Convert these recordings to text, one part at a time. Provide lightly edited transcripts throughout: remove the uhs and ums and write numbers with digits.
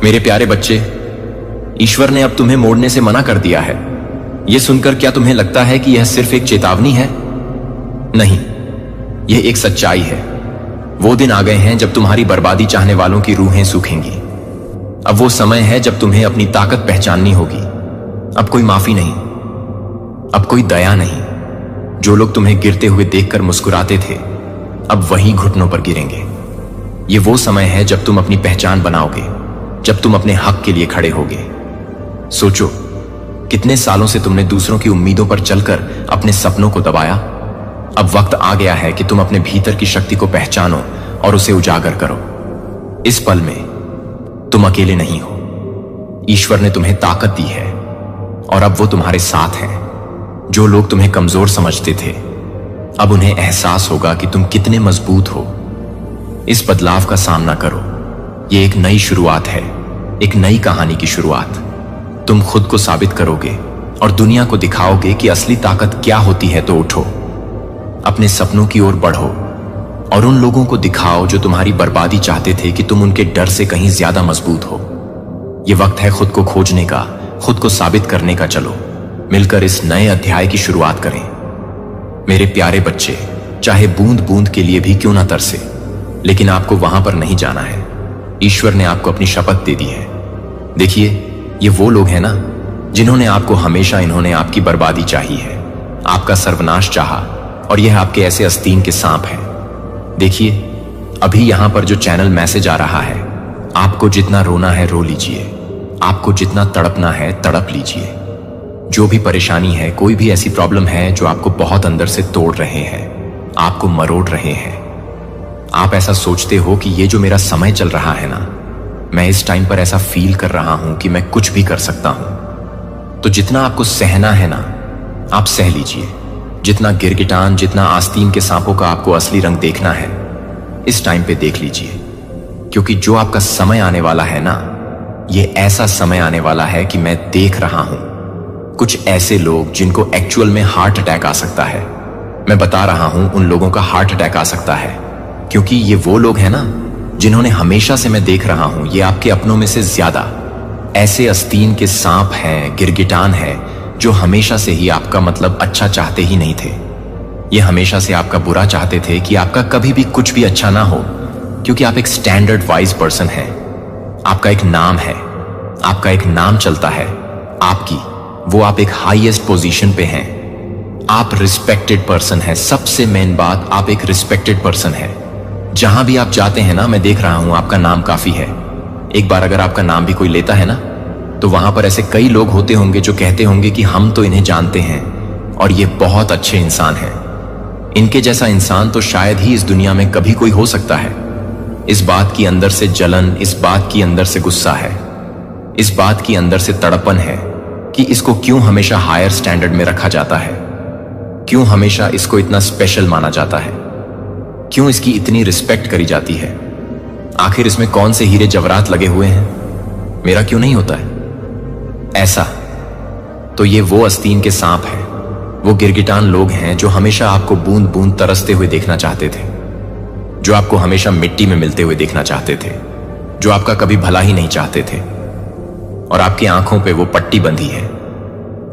मेरे प्यारे बच्चे, ईश्वर ने अब तुम्हें मोड़ने से मना कर दिया है। यह सुनकर क्या तुम्हें लगता है कि यह सिर्फ एक चेतावनी है? नहीं, यह एक सच्चाई है। वो दिन आ गए हैं जब तुम्हारी बर्बादी चाहने वालों की रूहें सूखेंगी। अब वो समय है जब तुम्हें अपनी ताकत पहचाननी होगी। अब कोई माफी नहीं, अब कोई दया नहीं। जो लोग तुम्हें गिरते हुए देखकर मुस्कुराते थे, अब वहीं घुटनों पर गिरेंगे। ये वो समय है जब तुम अपनी पहचान बनाओगे, जब तुम अपने हक के लिए खड़े होगे। सोचो, कितने सालों से तुमने दूसरों की उम्मीदों पर चलकर अपने सपनों को दबाया। अब वक्त आ गया है कि तुम अपने भीतर की शक्ति को पहचानो और उसे उजागर करो। इस पल में तुम अकेले नहीं हो। ईश्वर ने तुम्हें ताकत दी है और अब वो तुम्हारे साथ हैं। जो लोग तुम्हें कमजोर समझते थे, अब उन्हें एहसास होगा कि तुम कितने मजबूत हो। इस बदलाव का सामना करो। ये एक नई शुरुआत है, एक नई कहानी की शुरुआत। तुम खुद को साबित करोगे और दुनिया को दिखाओगे कि असली ताकत क्या होती है। तो उठो, अपने सपनों की ओर बढ़ो और उन लोगों को दिखाओ जो तुम्हारी बर्बादी चाहते थे कि तुम उनके डर से कहीं ज्यादा मजबूत हो। यह वक्त है खुद को खोजने का, खुद को साबित करने का। चलो मिलकर इस नए अध्याय की शुरुआत करें। मेरे प्यारे बच्चे, चाहे बूंद बूंद के लिए भी क्यों ना तरसे, लेकिन आपको वहां पर नहीं जाना है। ईश्वर ने आपको अपनी शपथ दे दी है। देखिए, ये वो लोग हैं ना जिन्होंने आपको हमेशा इन्होंने आपकी बर्बादी चाही है, आपका सर्वनाश चाहा, और यह आपके ऐसे आस्तीन के सांप हैं। देखिए, अभी यहां पर जो चैनल मैसेज आ रहा है, आपको जितना रोना है रो लीजिए, आपको जितना तड़पना है तड़प लीजिए। जो भी परेशानी है, कोई भी ऐसी प्रॉब्लम है जो आपको बहुत अंदर से तोड़ रहे हैं, आपको मरोड़ रहे हैं। आप ऐसा सोचते हो कि ये जो मेरा समय चल रहा है ना, मैं इस टाइम पर ऐसा फील कर रहा हूं कि मैं कुछ भी कर सकता हूं। तो जितना आपको सहना है ना, आप सह लीजिए। जितना गिरगिटान, जितना आस्तीन के सांपों का आपको असली रंग देखना है, इस टाइम पे देख लीजिए। क्योंकि जो आपका समय आने वाला है ना, ये ऐसा समय आने वाला है कि मैं देख रहा हूं कुछ ऐसे लोग जिनको एक्चुअल में हार्ट अटैक आ सकता है। मैं बता रहा हूं, उन लोगों का हार्ट अटैक आ सकता है, क्योंकि ये वो लोग हैं ना जिन्होंने हमेशा से, मैं देख रहा हूं, ये आपके अपनों में से ज्यादा ऐसे आस्तीन के सांप हैं, गिरगिटान हैं, जो हमेशा से ही आपका मतलब अच्छा चाहते ही नहीं थे। ये हमेशा से आपका बुरा चाहते थे कि आपका कभी भी कुछ भी अच्छा ना हो, क्योंकि आप एक स्टैंडर्ड वाइज पर्सन हैं। आपका एक नाम है, आपका एक नाम चलता है आपकी, वो आप एक हाईएस्ट पोजीशन पे हैं। आप रिस्पेक्टेड पर्सन है। सबसे मेन बात, आप एक रिस्पेक्टेड पर्सन है। जहां भी आप जाते हैं ना, मैं देख रहा हूं आपका नाम काफी है। एक बार अगर आपका नाम भी कोई लेता है ना, तो वहां पर ऐसे कई लोग होते होंगे जो कहते होंगे कि हम तो इन्हें जानते हैं और ये बहुत अच्छे इंसान हैं। इनके जैसा इंसान तो शायद ही इस दुनिया में कभी कोई हो सकता है। इस बात की अंदर से जलन, इस बात की अंदर से गुस्सा है, इस बात की अंदर से तड़पन है कि इसको क्यों हमेशा हायर स्टैंडर्ड में रखा जाता है, क्यों हमेशा इसको इतना स्पेशल माना जाता है, क्यों इसकी इतनी रिस्पेक्ट करी जाती है। आखिर इसमें कौन से हीरे जवाहरात लगे हुए हैं? मेरा क्यों नहीं होता है ऐसा? तो ये वो आस्तीन के सांप हैं, वो गिरगिटान लोग हैं जो हमेशा आपको बूंद बूंद तरसते हुए देखना चाहते थे, जो आपको हमेशा मिट्टी में मिलते हुए देखना चाहते थे, जो आपका कभी भला ही नहीं चाहते थे, और आपकी आंखों पे वो पट्टी बंधी है।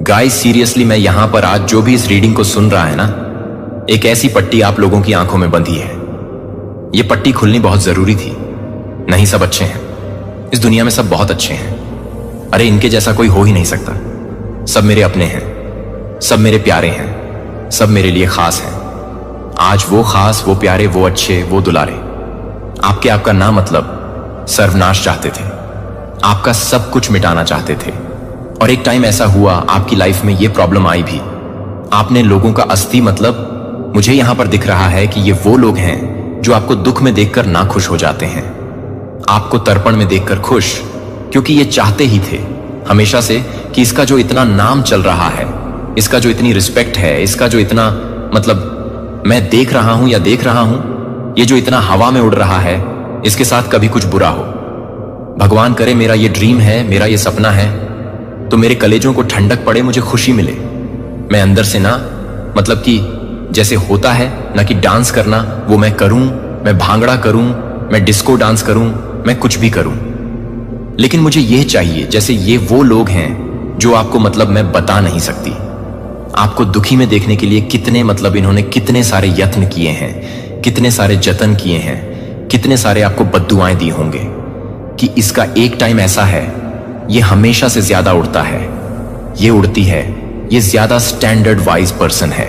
गाइस, सीरियसली, मैं यहां पर आज जो भी इस रीडिंग को सुन रहा है ना, एक ऐसी पट्टी आप लोगों की आंखों में बंधी है। ये पट्टी खुलनी बहुत जरूरी थी। नहीं, सब अच्छे हैं, इस दुनिया में सब बहुत अच्छे हैं। अरे, इनके जैसा कोई हो ही नहीं सकता। सब मेरे अपने हैं, सब मेरे प्यारे हैं, सब मेरे लिए खास हैं। आज वो खास, वो प्यारे, वो अच्छे, वो दुलारे आपके आपका ना मतलब सर्वनाश चाहते थे, आपका सब कुछ मिटाना चाहते थे। और एक टाइम ऐसा हुआ आपकी लाइफ में, ये प्रॉब्लम आई भी। आपने लोगों का अस्थि मतलब, मुझे यहां पर दिख रहा है कि ये वो लोग हैं जो आपको दुख में देखकर ना खुश हो जाते हैं, आपको तर्पण में देखकर खुश, क्योंकि ये चाहते ही थे हमेशा से कि इसका जो इतना नाम चल रहा है, इसका जो इतनी रिस्पेक्ट है, इसका जो इतना मतलब मैं देख रहा हूं या देख रहा हूं, ये जो इतना हवा में उड़ रहा है, इसके साथ कभी कुछ बुरा हो। भगवान करे मेरा ये ड्रीम है, मेरा ये सपना है, तो मेरे कलेजों को ठंडक पड़े, मुझे खुशी मिले। मैं अंदर से ना मतलब कि जैसे होता है ना कि डांस करना, वो मैं करूं, मैं भांगड़ा करूं, मैं डिस्को डांस करूं, मैं कुछ भी करूं। लेकिन मुझे यह चाहिए जैसे ये वो लोग हैं जो आपको मतलब मैं बता नहीं सकती। आपको दुखी में देखने के लिए कितने मतलब इन्होंने कितने सारे यत्न किए हैं, कितने सारे जतन किए हैं, कितने सारे आपको बद्दुआएं दी होंगे कि इसका एक टाइम ऐसा है, ये हमेशा से ज्यादा उड़ता है, ये उड़ती है, ये ज्यादा स्टैंडर्ड वाइज पर्सन है,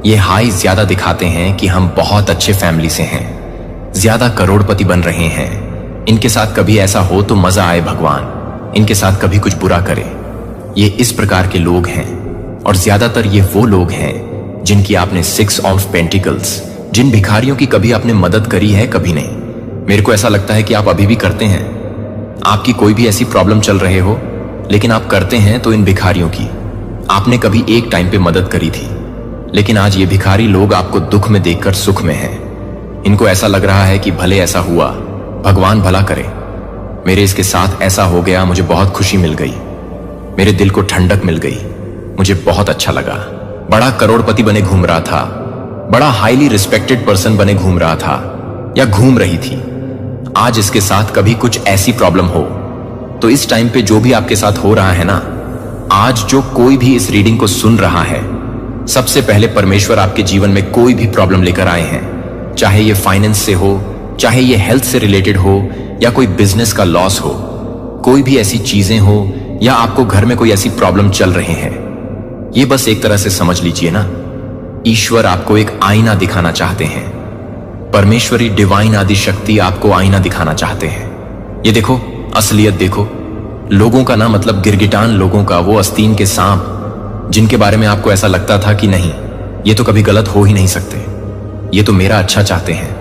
ये हाई ज्यादा दिखाते हैं कि हम बहुत अच्छे फैमिली से हैं, ज्यादा करोड़पति बन रहे हैं, इनके साथ कभी ऐसा हो तो मजा आए भगवान, इनके साथ कभी कुछ बुरा करे। ये इस प्रकार के लोग हैं और ज्यादातर ये वो लोग हैं जिनकी आपने 6 ऑफ पेंटिकल्स, जिन भिखारियों की कभी आपने मदद करी है, कभी नहीं। मेरे को ऐसा लगता है कि आप अभी भी करते हैं। आपकी कोई भी ऐसी प्रॉब्लम चल रहे हो लेकिन आप करते हैं तो इन भिखारियों की आपने कभी एक टाइम पे मदद करी थी, लेकिन आज ये भिखारी लोग आपको दुख में देखकर सुख में हैं। इनको ऐसा लग रहा है कि भले ऐसा हुआ, भगवान भला करे, मेरे इसके साथ ऐसा हो गया, मुझे बहुत खुशी मिल गई, मेरे दिल को ठंडक मिल गई, मुझे बहुत अच्छा लगा। बड़ा करोड़पति बने घूम रहा था, बड़ा हाईली रिस्पेक्टेड पर्सन बने घूम रहा था या घूम रही थी, आज इसके साथ कभी कुछ ऐसी प्रॉब्लम हो तो इस टाइम पे जो भी आपके साथ हो रहा है ना, आज जो कोई भी इस रीडिंग को सुन रहा है, सबसे पहले परमेश्वर आपके जीवन में कोई भी प्रॉब्लम लेकर आए हैं, चाहे ये फाइनेंस से हो, चाहे ये हेल्थ से रिलेटेड हो या कोई बिजनेस का लॉस हो, कोई भी ऐसी चीजें हो या आपको घर में कोई ऐसी प्रॉब्लम चल रहे हैं, ये बस एक तरह से समझ लीजिए ना, ईश्वर आपको एक आईना दिखाना चाहते हैं। परमेश्वरी डिवाइन आदि शक्ति आपको आईना दिखाना चाहते हैं। ये देखो, असलियत देखो, लोगों का ना मतलब गिरगिटान लोगों का, वो आस्तीन के सांप जिनके बारे में आपको ऐसा लगता था कि नहीं, ये तो कभी गलत हो ही नहीं सकते, ये तो मेरा अच्छा चाहते हैं,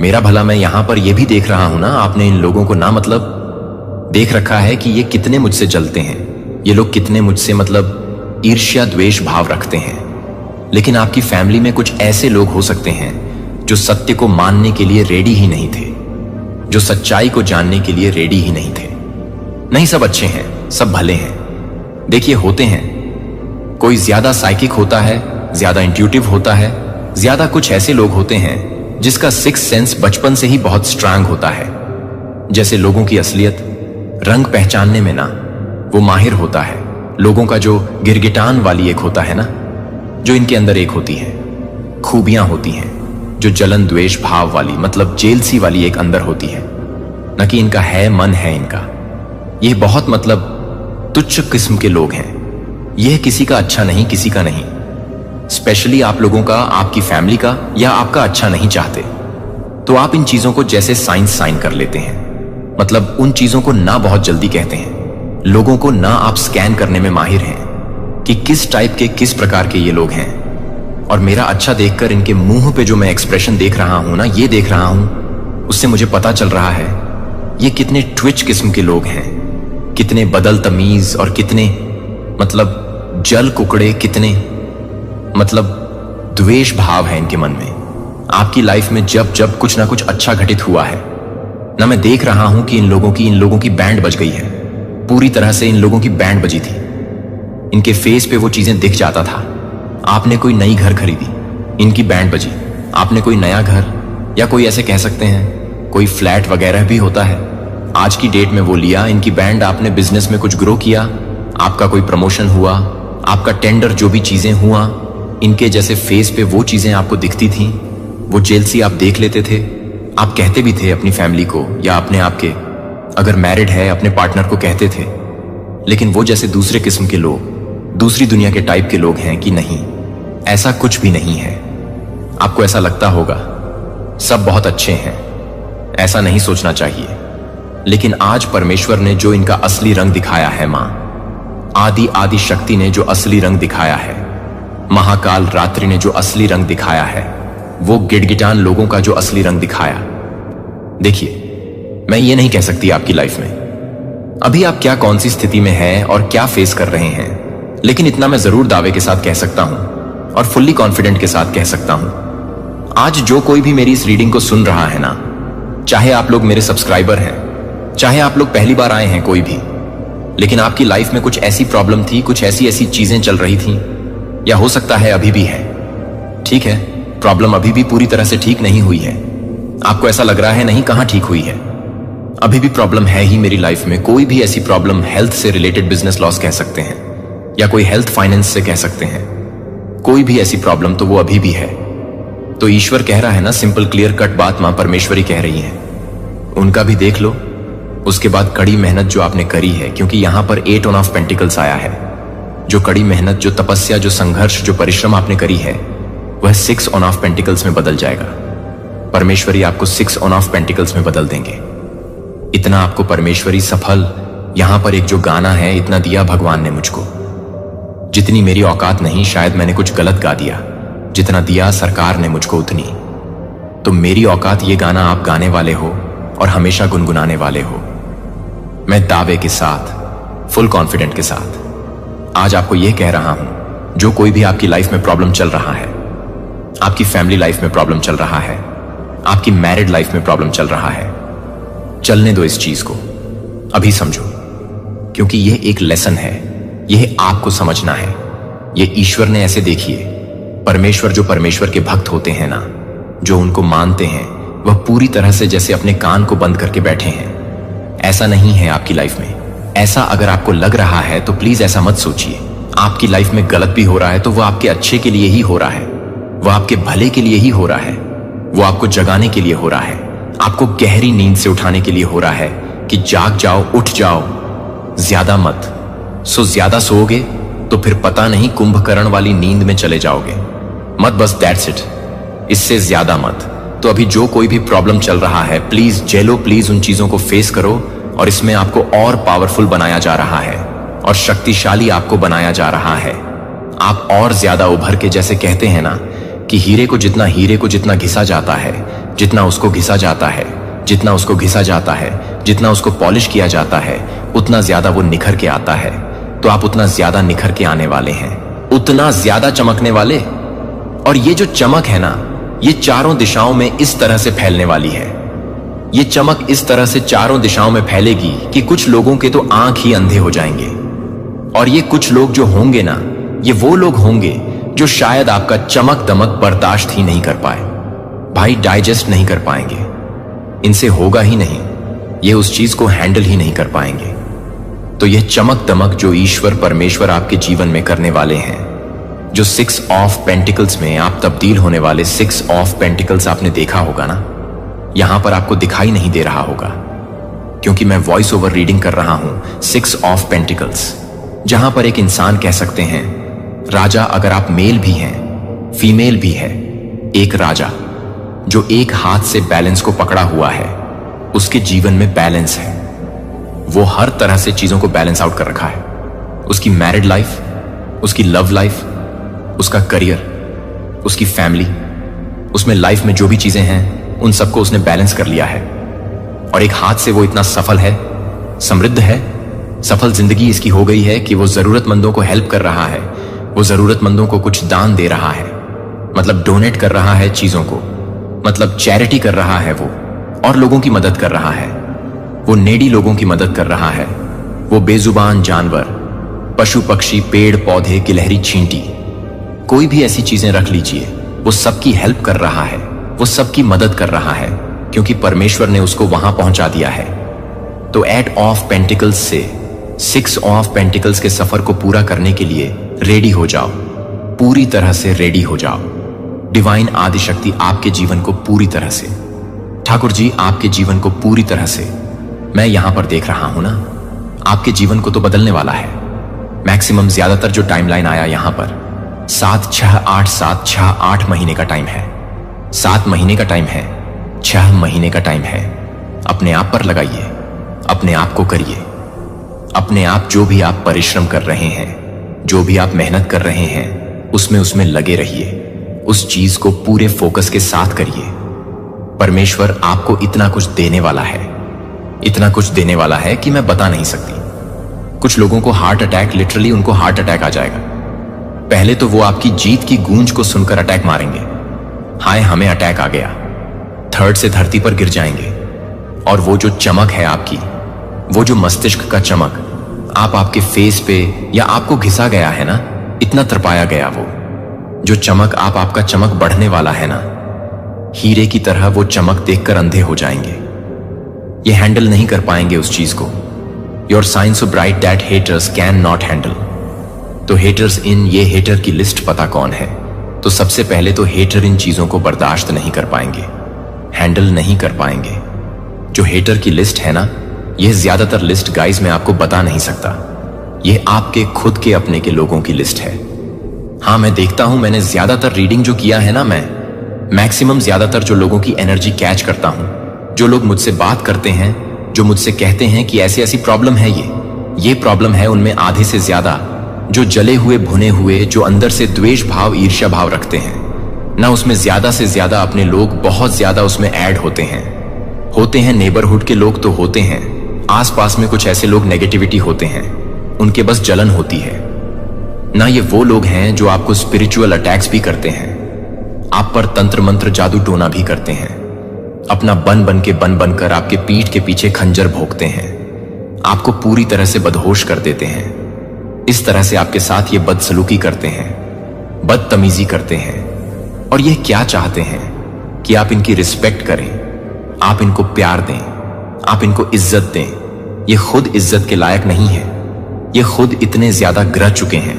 मेरा भला। मैं यहां पर ये भी देख रहा हूं ना, आपने इन लोगों को ना मतलब देख रखा है कि ये कितने मुझसे जलते हैं, ये लोग कितने मुझसे मतलब ईर्ष्या द्वेष भाव रखते हैं। लेकिन आपकी फैमिली में कुछ ऐसे लोग हो सकते हैं जो सत्य को मानने के लिए रेडी ही नहीं थे, जो सच्चाई को जानने के लिए रेडी ही नहीं थे। नहीं, सब अच्छे हैं, सब भले हैं। देखिए, होते हैं, कोई ज्यादा साइकिक होता है, ज्यादा इंट्यूटिव होता है, ज्यादा कुछ ऐसे लोग होते हैं जिसका 6 सेंस बचपन से ही बहुत स्ट्रांग होता है। जैसे लोगों की असलियत रंग पहचानने में ना वो माहिर होता है, लोगों का जो गिरगिटान वाली एक होता है ना, जो इनके अंदर एक होती है, खूबियां होती हैं, जो जलन द्वेष भाव वाली मतलब जेलसी वाली एक अंदर होती है, न कि इनका है मन है इनका। ये बहुत मतलब तुच्छ किस्म के लोग हैं। यह किसी का अच्छा नहीं, किसी का नहीं, स्पेशली आप लोगों का, आपकी फैमिली का या आपका अच्छा नहीं चाहते, तो आप इन चीजों को जैसे साइन कर लेते हैं, मतलब उन चीजों को ना बहुत जल्दी कहते हैं। लोगों को ना आप स्कैन करने में माहिर हैं कि किस टाइप के, किस प्रकार के ये लोग हैं। और मेरा अच्छा देखकर इनके मुंह पे जो मैं एक्सप्रेशन देख रहा हूं ना, ये देख रहा हूं, उससे मुझे पता चल रहा है ये कितने ट्विच किस्म के लोग हैं, कितने बदलतमीज और कितने मतलब जल कुकड़े, कितने मतलब द्वेष भाव है इनके मन में। आपकी लाइफ में जब जब कुछ ना कुछ अच्छा घटित हुआ है ना, मैं देख रहा हूं कि इन लोगों की बैंड बज गई है, पूरी तरह से इन लोगों की बैंड बजी थी। इनके फेस पे वो चीजें दिख जाता था। आपने कोई नई घर खरीदी, इनकी बैंड बजी। आपने कोई नया घर या कोई ऐसे कह सकते हैं कोई फ्लैट वगैरह भी होता है, आज की डेट में वो लिया, इनकी बैंड। आपने बिजनेस में कुछ ग्रो किया, आपका कोई प्रमोशन हुआ, आपका टेंडर, जो भी चीजें हुआ, इनके जैसे फेस पे वो चीजें आपको दिखती थी, वो जेलसी आप देख लेते थे। आप कहते भी थे अपनी फैमिली को या अपने आप के, अगर मैरिड है अपने पार्टनर को कहते थे। लेकिन वो जैसे दूसरे किस्म के लोग, दूसरी दुनिया के टाइप के लोग हैं कि नहीं, ऐसा कुछ भी नहीं है। आपको ऐसा लगता होगा सब बहुत अच्छे हैं, ऐसा नहीं सोचना चाहिए। लेकिन आज परमेश्वर ने जो इनका असली रंग दिखाया है, मां आदि शक्ति ने जो असली रंग दिखाया है, महाकाल रात्रि ने जो असली रंग दिखाया है, वो गिड़गिटान लोगों का जो असली रंग दिखाया। देखिए, मैं ये नहीं कह सकती आपकी लाइफ में अभी आप क्या, कौन सी स्थिति में हैं और क्या फेस कर रहे हैं, लेकिन इतना मैं जरूर दावे के साथ कह सकता हूं और फुल्ली कॉन्फिडेंट के साथ कह सकता हूं, आज जो कोई भी मेरी इस रीडिंग को सुन रहा है ना, चाहे आप लोग मेरे सब्सक्राइबर हैं, चाहे आप लोग पहली बार आए हैं, कोई भी, लेकिन आपकी लाइफ में कुछ ऐसी प्रॉब्लम थी, कुछ ऐसी चीजें चल रही थी, या हो सकता है अभी भी है। ठीक है, प्रॉब्लम अभी भी पूरी तरह से ठीक नहीं हुई है। आपको ऐसा लग रहा है नहीं, कहां ठीक हुई है। अभी भी प्रॉब्लम है ही मेरी लाइफ में। कोई भी ऐसी प्रॉब्लम, हेल्थ से रिलेटेड बिजनेस लॉस कह सकते हैं, या कोई हेल्थ फाइनेंस से कह सकते हैं, कोई भी ऐसी प्रॉब्लम तो वो अभी भी है। तो ईश्वर कह रहा है ना, सिंपल क्लियर कट बात मां परमेश्वरी कह रही है, उनका भी देख लो। उसके बाद कड़ी मेहनत जो आपने करी है, क्योंकि यहां पर 8 ऑफ पेंटिकल्स आया है। जो कड़ी मेहनत, जो तपस्या, जो संघर्ष, जो परिश्रम आपने करी है, वह 6 ऑफ पेंटिकल्स में बदल जाएगा। परमेश्वरी आपको 6 ऑफ पेंटिकल्स में बदल देंगे। इतना आपको परमेश्वरी सफल, यहां पर एक जो गाना है, इतना दिया भगवान ने मुझको, जितनी मेरी औकात नहीं, शायद मैंने कुछ गलत गा दिया, जितना दिया सरकार ने मुझको उतनी। तो मेरी औकात ये गाना आप गाने वाले हो और हमेशा गुनगुनाने वाले हो। मैं दावे के साथ, फुल कॉन्फिडेंट के साथ आज आपको यह कह रहा हूं, जो कोई भी आपकी लाइफ में प्रॉब्लम चल रहा है, आपकी फैमिली लाइफ में प्रॉब्लम चल रहा है, आपकी मैरिड लाइफ में प्रॉब्लम चल रहा है, चलने दो इस चीज को, अभी समझो, क्योंकि यह एक लेसन है, यह आपको समझना है। यह ईश्वर ने ऐसे, देखिए, परमेश्वर, जो परमेश्वर के भक्त होते हैं ना, जो उनको मानते हैं, वह पूरी तरह से जैसे अपने कान को बंद करके बैठे हैं। ऐसा नहीं है आपकी लाइफ में। ऐसा अगर आपको लग रहा है तो प्लीज ऐसा मत सोचिए। आपकी लाइफ में गलत भी हो रहा है तो वह आपके अच्छे के लिए ही हो रहा है, वह आपके भले के लिए ही हो रहा है, वो आपको जगाने के लिए हो रहा है, आपको गहरी नींद से उठाने के लिए हो रहा है कि जाग जाओ, उठ जाओ, ज्यादा मत सो। ज्यादा सोओगे तो फिर पता नहीं कुंभकर्ण वाली नींद में चले जाओगे। मत, बस दैट्स इट, इससे ज्यादा मत। तो अभी जो कोई भी प्रॉब्लम चल रहा है, प्लीज जेलो, प्लीज उन चीजों को फेस करो, और इसमें आपको और पावरफुल बनाया जा रहा है और शक्तिशाली आपको बनाया जा रहा है। आप और ज्यादा उभर के, जैसे कहते हैं ना कि हीरे को जितना घिसा जाता है, जितना उसको घिसा जाता है, जितना उसको घिसा जाता है, जितना उसको पॉलिश किया जाता है, उतना ज्यादा वो निखर के आता है। तो आप उतना ज्यादा निखर के आने वाले हैं, उतना ज्यादा चमकने वाले। और ये जो चमक है ना, ये चारों दिशाओं में इस तरह से फैलने वाली है। ये चमक इस तरह से चारों दिशाओं में फैलेगी कि कुछ लोगों के तो आंख ही अंधे हो जाएंगे। और ये कुछ लोग जो होंगे ना, ये वो लोग होंगे जो शायद आपका चमक दमक बर्दाश्त ही नहीं कर पाए, भाई, डाइजेस्ट नहीं कर पाएंगे, इनसे होगा ही नहीं, ये उस चीज को हैंडल ही नहीं कर पाएंगे। तो यह चमक दमक जो ईश्वर परमेश्वर आपके जीवन में करने वाले हैं, जो 6 ऑफ पेंटिकल्स में आप तब्दील होने वाले 6 ऑफ पेंटिकल्स आपने देखा होगा ना, यहां पर आपको दिखाई नहीं दे रहा होगा, क्योंकि मैं वॉइस ओवर रीडिंग कर रहा हूं 6 ऑफ पेंटिकल्स, जहां पर एक इंसान कह सकते हैं राजा, अगर आप मेल भी हैं, फीमेल भी है, एक राजा जो एक हाथ से बैलेंस को पकड़ा हुआ है, उसके जीवन में बैलेंस है, वो हर तरह से चीजों को बैलेंस आउट कर रखा है। उसकी मैरिड लाइफ, उसकी लव लाइफ, उसका करियर, उसकी फैमिली, उसमें लाइफ में जो भी चीजें हैं, उन सबको उसने बैलेंस कर लिया है। और एक हाथ से वो इतना सफल है, समृद्ध है, सफल जिंदगी इसकी हो गई है कि वो जरूरतमंदों को हेल्प कर रहा है, वो जरूरतमंदों को कुछ दान दे रहा है, मतलब डोनेट कर रहा है चीजों को, मतलब चैरिटी कर रहा है वो, और लोगों की मदद कर रहा है, वो नेडी लोगों की मदद कर रहा है, वो बेजुबान जानवर, पशु पक्षी, पेड़ पौधे, गिलहरी, चींटी, कोई भी ऐसी चीजें रख लीजिए, वो सबकी हेल्प कर रहा है, वो सबकी मदद कर रहा है, क्योंकि परमेश्वर ने उसको वहां पहुंचा दिया है। तो 8 ऑफ पेंटिकल्स से 6 ऑफ पेंटिकल्स के सफर को पूरा करने के लिए रेडी हो जाओ, पूरी तरह से रेडी हो जाओ। डिवाइन आदिशक्ति आपके जीवन को पूरी तरह से, ठाकुर जी आपके जीवन को पूरी तरह से, मैं यहां पर देख रहा हूं ना, आपके जीवन को तो बदलने वाला है। मैक्सिमम ज्यादातर जो टाइमलाइन आया यहां पर 7, 6, 8, 7, 6, 8 महीने का टाइम है, 7 महीने का टाइम है, 6 महीने का टाइम है। अपने आप पर लगाइए, अपने आप को करिए, अपने आप जो भी आप परिश्रम कर रहे हैं, जो भी आप मेहनत कर रहे हैं, उसमें लगे रहिए, उस चीज को पूरे फोकस के साथ करिए। परमेश्वर आपको इतना कुछ देने वाला है, इतना कुछ देने वाला है कि मैं बता नहीं सकती। कुछ लोगों को हार्ट अटैक, लिटरली उनको हार्ट अटैक आ जाएगा। पहले तो वो आपकी जीत की गूंज को सुनकर अटैक मारेंगे, हाय हमें अटैक आ गया, 3rd से धरती पर गिर जाएंगे। और वो जो चमक है आपकी, वो जो मस्तिष्क का चमक आपके फेस पे या आपको घिसा गया है ना, इतना तरपाया गया, वो जो चमक आपका चमक बढ़ने वाला है ना, हीरे की तरह वो चमक देखकर अंधे हो जाएंगे। ये हैंडल नहीं कर पाएंगे उस चीज को। Your sign so bright that haters can not handle. तो हेटर्स इन, ये हेटर की लिस्ट पता कौन है? तो सबसे पहले तो हेटर इन चीजों को बर्दाश्त नहीं कर पाएंगे, हैंडल नहीं कर पाएंगे। जो हेटर की लिस्ट है ना, यह ज्यादातर लिस्ट गाइस मैं आपको बता नहीं सकता। यह आपके खुद के अपने के लोगों की लिस्ट है। हाँ, मैं देखता हूं, मैंने ज्यादातर रीडिंग जो किया है ना, मैं मैक्सिमम ज्यादातर जो लोगों की एनर्जी कैच करता हूं, जो लोग मुझसे बात करते हैं, जो मुझसे कहते हैं कि ऐसी ऐसी प्रॉब्लम है, ये प्रॉब्लम है, उनमें आधे से ज्यादा जो जले हुए भुने हुए, जो अंदर से द्वेष भाव ईर्ष्या भाव रखते हैं ना, उसमें ज्यादा से ज्यादा अपने लोग बहुत ज्यादा उसमें ऐड होते हैं नेबरहुड के लोग तो होते हैं, आसपास में कुछ ऐसे लोग नेगेटिविटी होते हैं, उनके बस जलन होती है ना। ये वो लोग हैं जो आपको स्पिरिचुअल अटैक्स भी करते हैं, आप पर तंत्र मंत्र जादू टोना भी करते हैं, अपना बन बनकर आपके पीठ के पीछे खंजर भोंकते हैं, आपको पूरी तरह से बदहोश कर देते हैं। इस तरह से आपके साथ ये बदसलूकी करते हैं, बदतमीजी करते हैं। और ये क्या चाहते हैं कि आप इनकी रिस्पेक्ट करें, आप इनको प्यार दें, आप इनको इज्जत दें। ये खुद इज्जत के लायक नहीं है। ये खुद इतने ज्यादा गिर चुके हैं,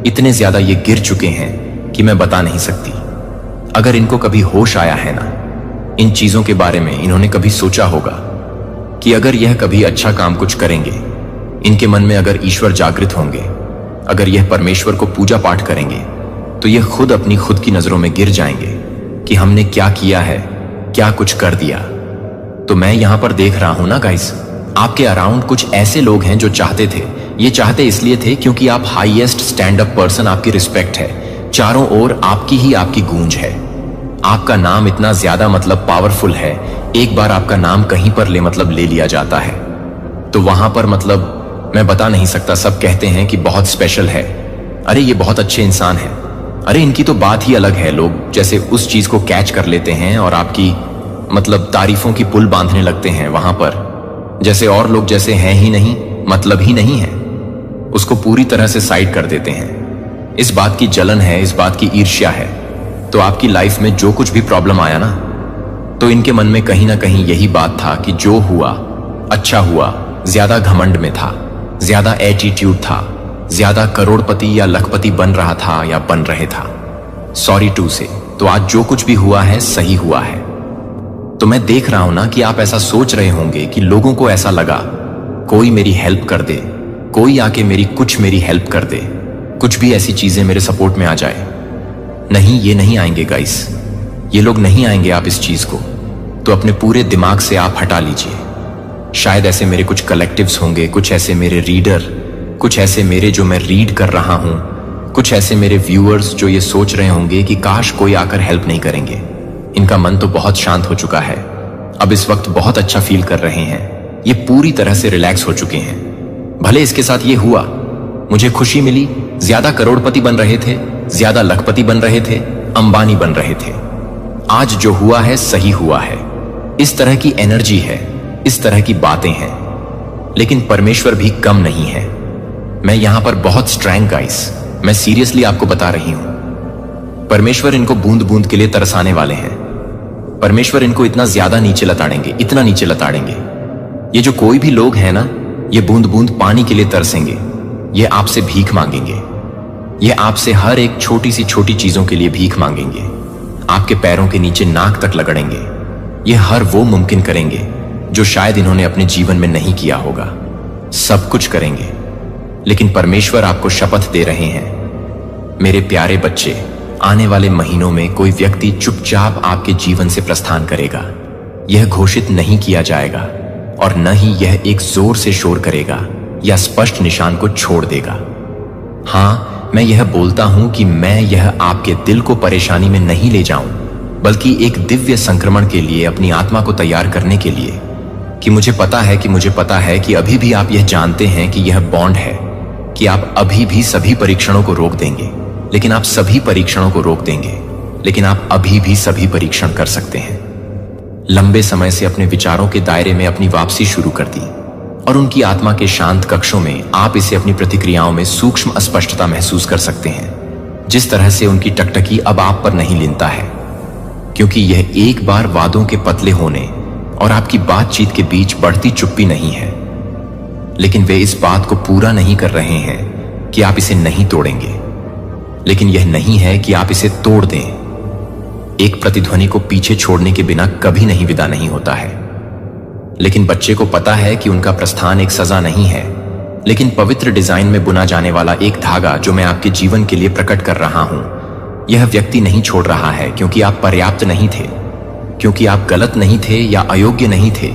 इतने ज्यादा ये गिर चुके हैं कि मैं बता नहीं सकती। अगर इनको कभी होश आया है ना, इन चीजों के बारे में इन्होंने कभी सोचा होगा कि अगर यह कभी अच्छा काम कुछ करेंगे, इनके मन में अगर ईश्वर जागृत होंगे, अगर यह परमेश्वर को पूजा पाठ करेंगे, तो यह खुद अपनी खुद की नजरों में गिर जाएंगे कि हमने क्या किया है, क्या कुछ कर दिया। तो मैं यहां पर देख रहा हूं ना गाइस, आपके अराउंड कुछ ऐसे लोग हैं जो चाहते थे, ये चाहते इसलिए थे क्योंकि आप हाईएस्ट स्टैंड अप पर्सन, आपकी रिस्पेक्ट है, चारों ओर आपकी गूंज है, आपका नाम इतना ज्यादा मतलब पावरफुल है, एक बार आपका नाम कहीं पर ले लिया जाता है, तो वहां पर मतलब मैं बता नहीं सकता, सब कहते हैं कि बहुत स्पेशल है, अरे ये बहुत अच्छे इंसान है, अरे इनकी तो बात ही अलग है। लोग जैसे उस चीज को कैच कर लेते हैं और आपकी मतलब तारीफों की पुल बांधने लगते हैं वहां पर, जैसे और लोग जैसे हैं ही नहीं, मतलब ही नहीं है, उसको पूरी तरह से साइड कर देते हैं। इस बात की जलन है, इस बात की ईर्ष्या है। तो आपकी लाइफ में जो कुछ भी प्रॉब्लम आया ना, तो इनके मन में कहीं ना कहीं यही बात था कि जो हुआ अच्छा हुआ, ज्यादा घमंड में था, ज्यादा एटीट्यूड था, ज्यादा करोड़पति या लखपति बन रहा था या बन रहे था। सॉरी टू से, तो आज जो कुछ भी हुआ है सही हुआ है। तो मैं देख रहा हूं ना कि आप ऐसा सोच रहे होंगे कि लोगों को ऐसा लगा कोई मेरी हेल्प कर दे, कोई आके मेरी हेल्प कर दे, कुछ भी ऐसी चीजें मेरे सपोर्ट में आ जाए। नहीं, ये नहीं आएंगे गाइस, ये लोग नहीं आएंगे। आप इस चीज को तो अपने पूरे दिमाग से आप हटा लीजिए। शायद ऐसे मेरे कुछ कलेक्टिव्स होंगे, कुछ ऐसे मेरे रीडर, कुछ ऐसे मेरे जो मैं रीड कर रहा हूं, कुछ ऐसे मेरे व्यूअर्स जो ये सोच रहे होंगे कि काश कोई आकर हेल्प नहीं करेंगे। इनका मन तो बहुत शांत हो चुका है, अब इस वक्त बहुत अच्छा फील कर रहे हैं, ये पूरी तरह से रिलैक्स हो चुके हैं। भले इसके साथ ये हुआ, मुझे खुशी मिली, ज्यादा करोड़पति बन रहे थे, ज्यादा लखपति बन रहे थे, अंबानी बन रहे थे। आज जो हुआ है सही हुआ है। इस तरह की एनर्जी है, इस तरह की बातें हैं, लेकिन परमेश्वर भी कम नहीं है। मैं यहां पर बहुत स्ट्रैंग गाइस, मैं सीरियसली आपको बता रही हूं, परमेश्वर इनको बूंद बूंद के लिए तरसाने वाले हैं। परमेश्वर इनको इतना ज्यादा नीचे लताड़ेंगे, इतना नीचे लताड़ेंगे। ये जो कोई भी लोग हैं ना, ये बूंद बूंद पानी के लिए तरसेंगे, ये आपसे भीख मांगेंगे, ये आपसे हर एक छोटी सी छोटी चीजों के लिए भीख मांगेंगे, आपके पैरों के नीचे नाक तक लगड़ेंगे। ये हर वो मुमकिन करेंगे जो शायद इन्होंने अपने जीवन में नहीं किया होगा। सब कुछ करेंगे, लेकिन परमेश्वर आपको शपथ दे रहे हैं, मेरे प्यारे बच्चे, आने वाले महीनों में कोई व्यक्ति चुपचाप आपके जीवन से प्रस्थान करेगा। यह घोषित नहीं किया जाएगा और न ही यह एक जोर से शोर करेगा या स्पष्ट निशान को छोड़ देगा। हाँ, मैं यह बोलता हूं कि मैं यह आपके दिल को परेशानी में नहीं ले जाऊं, बल्कि एक दिव्य संक्रमण के लिए, अपनी आत्मा को तैयार करने के लिए, कि मुझे पता है कि अभी भी आप यह जानते हैं कि यह बॉन्ड है, कि आप अभी भी सभी परीक्षणों को रोक देंगे, लेकिन आप सभी परीक्षणों को रोक देंगे, लेकिन आप अभी भी सभी परीक्षण कर सकते हैं। लंबे समय से अपने विचारों के दायरे में अपनी वापसी शुरू कर दी और उनकी आत्मा के शांत कक्षों में आप इसे अपनी प्रतिक्रियाओं में सूक्ष्म अस्पष्टता महसूस कर सकते हैं, जिस तरह से उनकी टकटकी अब आप पर नहीं लिनता है, क्योंकि यह एक बार वादों के पतले होने और आपकी बातचीत के बीच बढ़ती चुप्पी नहीं है, लेकिन वे इस बात को पूरा नहीं कर रहे हैं कि आप इसे नहीं तोड़ेंगे, लेकिन यह नहीं है कि आप इसे तोड़ दें। एक प्रतिध्वनि को पीछे छोड़ने के बिना कभी नहीं विदा नहीं होता है, लेकिन बच्चे को पता है कि उनका प्रस्थान एक सजा नहीं है, लेकिन पवित्र डिजाइन में बुना जाने वाला एक धागा जो मैं आपके जीवन के लिए प्रकट कर रहा हूं। यह व्यक्ति नहीं छोड़ रहा है क्योंकि आप पर्याप्त नहीं थे, क्योंकि आप गलत नहीं थे या अयोग्य नहीं थे,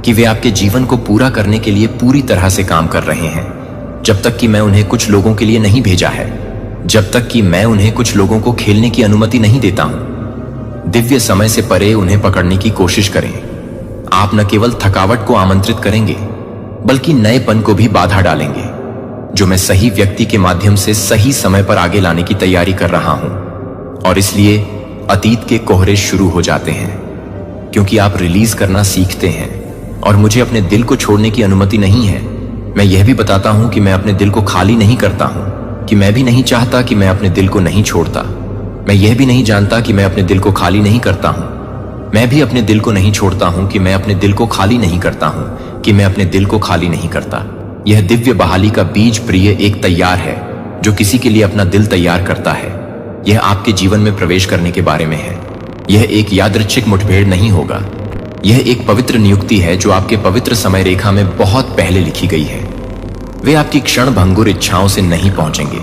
कि वे आपके जीवन को पूरा करने के लिए पूरी तरह से काम कर रहे हैं। जब तक कि मैं उन्हें कुछ लोगों के लिए नहीं भेजा है, जब तक कि मैं उन्हें कुछ लोगों को खेलने की अनुमति नहीं देता हूं। दिव्य समय से परे उन्हें पकड़ने की कोशिश करें। आप न केवल थकावट को आमंत्रित करेंगे, बल्कि नएपन को भी बाधा डालेंगे, जो मैं सही व्यक्ति के माध्यम से सही समय पर आगे लाने की तैयारी कर रहा हूं। और इसलिए अतीत के कोहरे शुरू हो जाते हैं, क्योंकि आप रिलीज करना सीखते हैं और मुझे अपने दिल को छोड़ने की अनुमति नहीं है। मैं यह भी बताता हूं कि मैं अपने दिल को खाली नहीं करता हूं, कि मैं भी नहीं चाहता कि मैं अपने दिल को नहीं छोड़ता। मैं यह भी नहीं जानता कि मैं अपने दिल को खाली नहीं करता हूं। मैं भी अपने दिल को नहीं छोड़ता हूं कि मैं अपने दिल को खाली नहीं करता हूं, कि मैं अपने दिल को खाली नहीं करता। यह दिव्य बहाली का बीज प्रिय एक तैयार है, जो किसी के लिए अपना दिल तैयार करता है। यह आपके जीवन में प्रवेश करने के बारे में है। यह एक यादृच्छिक मुठभेड़ नहीं होगा। यह एक पवित्र नियुक्ति है जो आपके पवित्र समय रेखा में बहुत पहले लिखी गई है। वे आपकी क्षण भंगुर इच्छाओं से नहीं पहुंचेंगे,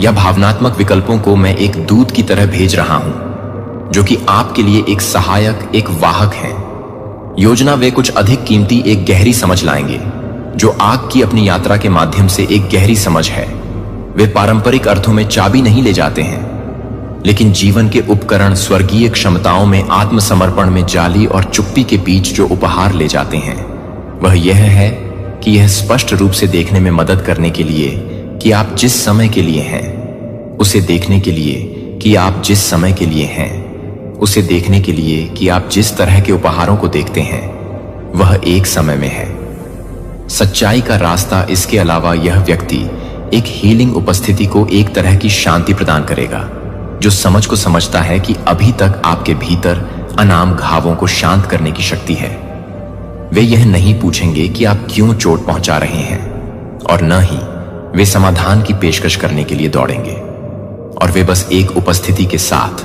या भावनात्मक विकल्पों को मैं एक दूत की तरह भेज रहा हूं, जो कि आपके लिए एक सहायक, एक वाहक है। योजना वे कुछ अधिक कीमती एक गहरी समझ लाएंगे, जो आग की अपनी यात्रा के माध्यम से एक गहरी समझ है। वे पारंपरिक अर्थों में चाबी नहीं ले जाते हैं, लेकिन जीवन के उपकरण स्वर्गीय क्षमताओं में आत्मसमर्पण में जाली और चुप्पी के बीच जो उपहार ले जाते हैं, वह यह है कि यह स्पष्ट रूप से देखने में मदद करने के लिए कि आप जिस समय के लिए हैं, उसे देखने के लिए कि आप जिस समय के लिए हैं, उसे देखने के लिए कि आप जिस तरह के उपहारों को देखते हैं, वह एक समय में है। सच्चाई का रास्ता इसके अलावा यह व्यक्ति एक हीलिंग उपस्थिति को एक तरह की शांति प्रदान करेगा, जो समझ को समझता है कि अभी तक आपके भीतर अनाम घावों को शांत करने की शक्ति है। वे यह नहीं पूछेंगे कि आप क्यों चोट पहुंचा रहे हैं, और न ही वे समाधान की पेशकश करने के लिए दौड़ेंगे। और वे बस एक उपस्थिति के साथ,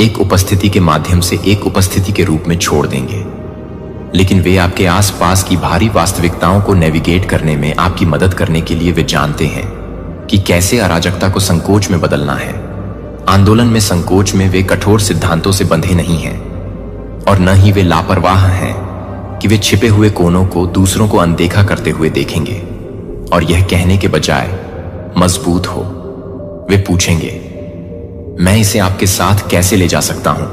एक उपस्थिति के माध्यम से एक उपस्थिति के रूप में छोड़ देंगे। लेकिन वे आपके आसपास की भारी वास्तविकताओं को नेविगेट करने में आपकी मदद करने के लिए वे जानते हैं कि कैसे अराजकता को संकोच में बदलना है। आंदोलन में संकोच में वे कठोर सिद्धांतों से बंधे नहीं हैं, और न ही वे लापरवाह हैं कि वे छिपे हुए कोनों को दूसरों को अनदेखा करते हुए देखेंगे और यह कहने के बजाय मजबूत हो। वे पूछेंगे, मैं इसे आपके साथ कैसे ले जा सकता हूं?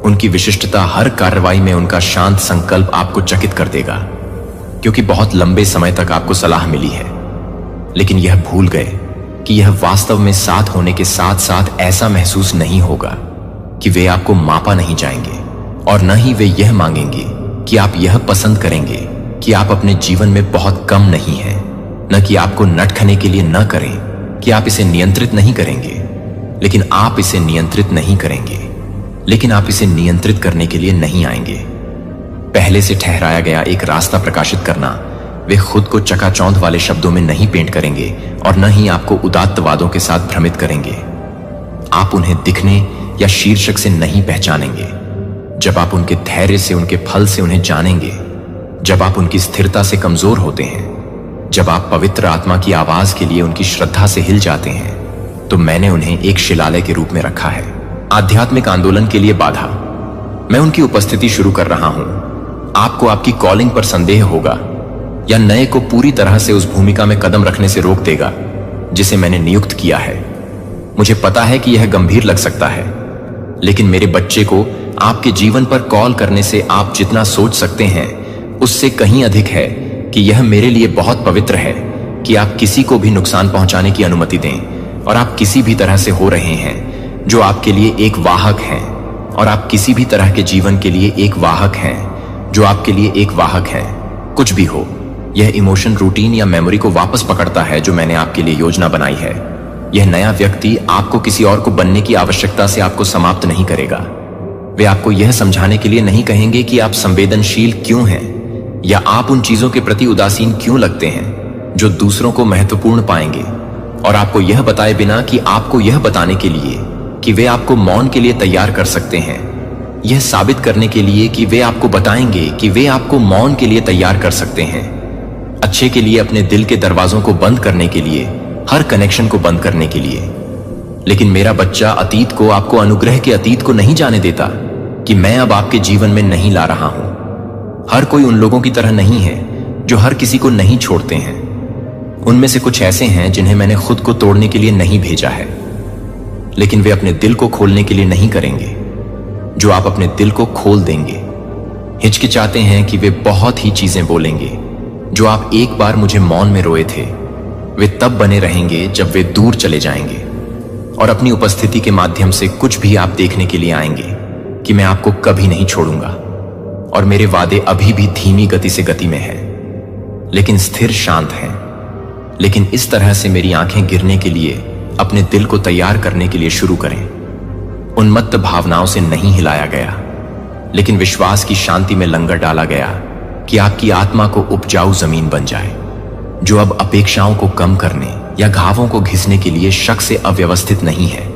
उनकी विशिष्टता हर कार्रवाई में उनका शांत संकल्प आपको चकित कर देगा, क्योंकि बहुत लंबे समय तक आपको सलाह मिली है, लेकिन यह भूल गए कि यह वास्तव में साथ होने के साथ साथ ऐसा महसूस नहीं होगा कि वे आपको मापा नहीं जाएंगे, और न ही वे यह मांगेंगे कि आप यह पसंद करेंगे कि आप अपने जीवन में बहुत कम नहीं हैं, न कि आपको नटखने के लिए न करें कि आप इसे नियंत्रित नहीं करेंगे, लेकिन आप इसे नियंत्रित नहीं करेंगे, लेकिन आप इसे नियंत्रित करने के लिए नहीं आएंगे। पहले से ठहराया गया एक रास्ता प्रकाशित करना, वे खुद को चकाचौंध वाले शब्दों में नहीं पेंट करेंगे और न ही आपको उदात्तवादों के साथ भ्रमित करेंगे। आप उन्हें दिखने या शीर्षक से नहीं पहचानेंगे। जब आप उनके धैर्य से, उनके फल से उन्हें जानेंगे, जब आप उनकी स्थिरता से कमजोर होते हैं, जब आप पवित्र आत्मा की आवाज के लिए उनकी श्रद्धा से हिल जाते हैं, तो मैंने उन्हें एक शिलालय के रूप में रखा है। आध्यात्मिक आंदोलन के लिए बाधा। मैं उनकी उपस्थिति शुरू कर रहा हूं। आपको आपकी कॉलिंग पर संदेह होगा या नए को पूरी तरह से उस भूमिका में कदम रखने से रोक देगा जिसे मैंने नियुक्त किया है। मुझे पता है कि यह गंभीर लग सकता है, लेकिन मेरे बच्चे को आपके जीवन पर कॉल करने से आप जितना सोच सकते हैं उससे कहीं अधिक है कि यह मेरे लिए बहुत पवित्र है कि आप किसी को भी नुकसान पहुंचाने की अनुमति दें, और आप किसी भी तरह से हो रहे हैं जो आपके लिए एक वाहक है, और आप किसी भी तरह के जीवन के लिए एक वाहक हैं जो आपके लिए एक वाहक है। कुछ भी हो, यह इमोशन, रूटीन या मेमोरी को वापस पकड़ता है जो मैंने आपके लिए योजना बनाई है। यह नया व्यक्ति आपको किसी और को बनने की आवश्यकता से आपको समाप्त नहीं करेगा। वे आपको यह समझाने के लिए नहीं कहेंगे कि आप संवेदनशील क्यों हैं या आप उन चीजों के प्रति उदासीन क्यों लगते हैं जो दूसरों को महत्वपूर्ण पाएंगे, और आपको यह बताए बिना कि आपको यह बताने के लिए कि वे आपको मौन के लिए तैयार कर सकते हैं, यह साबित करने के लिए कि वे आपको बताएंगे कि वे आपको मौन के लिए तैयार कर सकते हैं, अच्छे के लिए, अपने दिल के दरवाजों को बंद करने के लिए, हर कनेक्शन को बंद करने के लिए। लेकिन मेरा बच्चा अतीत को, आपको अनुग्रह के अतीत को नहीं जाने देता कि मैं अब आपके जीवन में नहीं ला रहा हूं। हर कोई उन लोगों की तरह नहीं है जो हर किसी को नहीं छोड़ते हैं। उनमें से कुछ ऐसे हैं जिन्हें मैंने खुद को तोड़ने के लिए नहीं भेजा है, लेकिन वे अपने दिल को खोलने के लिए नहीं करेंगे जो आप अपने दिल को खोल देंगे। हिचकिचाते हैं कि वे बहुत ही चीजें बोलेंगे जो आप एक बार मुझे मौन में रोए थे। वे तब बने रहेंगे जब वे दूर चले जाएंगे और अपनी उपस्थिति के माध्यम से कुछ भी आप देखने के लिए आएंगे कि मैं आपको कभी नहीं छोड़ूंगा, और मेरे वादे अभी भी धीमी गति से गति में हैं, लेकिन स्थिर शांत हैं। लेकिन इस तरह से मेरी आंखें गिरने के लिए, अपने दिल को तैयार करने के लिए शुरू करें। उन्मत्त भावनाओं से नहीं हिलाया गया, लेकिन विश्वास की शांति में लंगर डाला गया कि आपकी आत्मा को उपजाऊ जमीन बन जाए, जो अब अपेक्षाओं को कम करने या घावों को घिसने के लिए शक से अव्यवस्थित नहीं है,